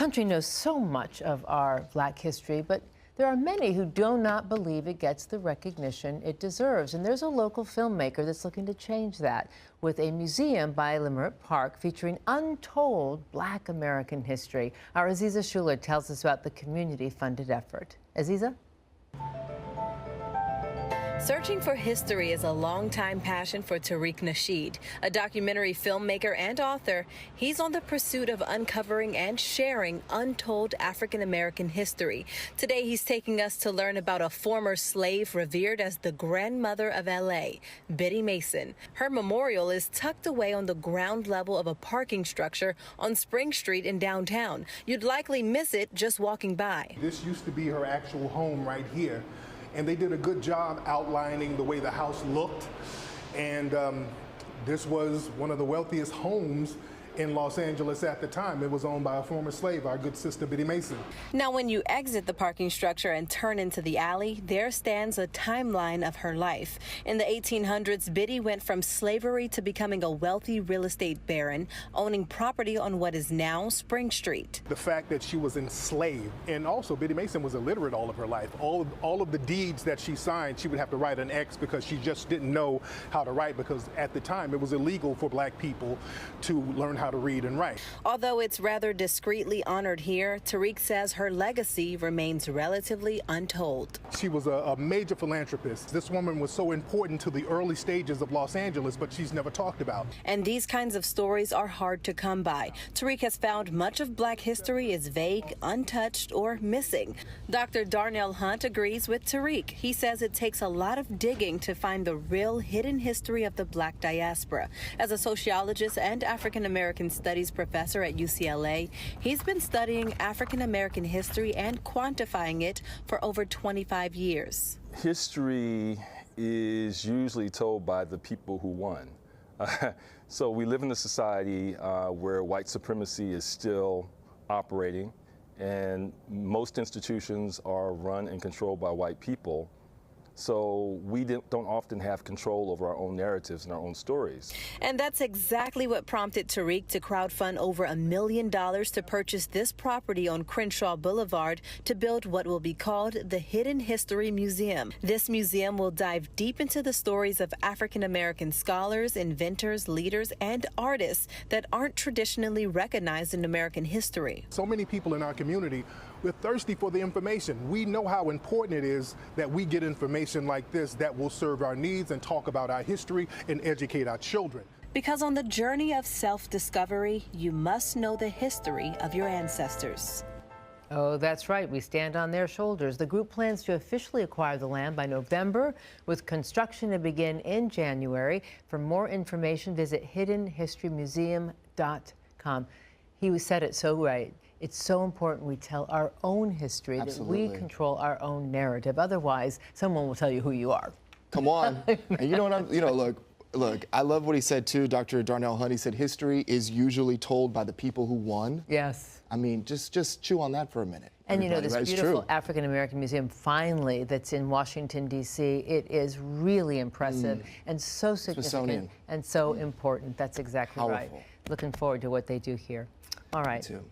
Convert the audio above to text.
Country knows so much of our Black history, but there are many who do not believe it gets the recognition it deserves. And there's a local filmmaker that's looking to change that with a museum by Leimert Park featuring untold Black American history. Our Aziza Schuler tells us about the community-funded effort. Aziza? Searching for history is a longtime passion for Tariq Nasheed, a documentary filmmaker and author. He's on the pursuit of uncovering and sharing untold African-American history. Today, he's taking us to learn about a former slave revered as the grandmother of L.A., Biddy Mason. Her memorial is tucked away on the ground level of a parking structure on Spring Street in downtown. You'd likely miss it just walking by. This used to be her actual home right here. And they did a good job outlining the way the house looked. And this was one of the wealthiest homes in Los Angeles at the time. It was owned by a former slave, our good sister Biddy Mason. Now, when you exit the parking structure and turn into the alley, there stands a timeline of her life. In the 1800s, Biddy went from slavery to becoming a wealthy real estate baron, owning property on what is now Spring Street. The fact that she was enslaved, and also Biddy Mason was illiterate all of her life. All of the deeds that she signed, she would have to write an X because she just didn't know how to write, because at the time it was illegal for Black people to learn how to read and write. Although it's rather discreetly honored here, Tariq says her legacy remains relatively untold. She was a major philanthropist. This woman was so important to the early stages of Los Angeles, but she's never talked about. And these kinds of stories are hard to come by. Tariq has found much of Black history is vague, untouched, or missing. Dr. Darnell Hunt agrees with Tariq. He says it takes a lot of digging to find the real hidden history of the Black diaspora. As a sociologist and African-American studies professor at UCLA, he's been studying African-American history and quantifying it for over 25 years. History is usually told by the people who won. So we live in a society where white supremacy is still operating, and most institutions are run and controlled by white people. So we don't often have control over our own narratives and our own stories. And that's exactly what prompted Tariq to crowdfund over $1 million to purchase this property on Crenshaw Boulevard to build what will be called the Hidden History Museum. This museum will dive deep into the stories of African-American scholars, inventors, leaders, and artists that aren't traditionally recognized in American history. So many people in our community, we're thirsty for the information. We know how important it is that we get information like this that will serve our needs and talk about our history and educate our children. Because on the journey of self-discovery, you must know the history of your ancestors. Oh, that's right. We stand on their shoulders. The group plans to officially acquire the land by November, with construction to begin in January. For more information, visit hiddenhistorymuseum.com. He said it so right. It's so important we tell our own history, Absolutely. that we control our own narrative. Otherwise, someone will tell you who you are. Come on. And you know what look, I love what he said too, Dr. Darnell Hunt. He said history is usually told by the people who won. Yes. I mean, just chew on that for a minute. And you know, this right? beautiful African-American museum, finally, that's in Washington, D.C., it is really impressive and so significant and so important. That's exactly right. Powerful. Looking forward to what they do here. All right. Me too.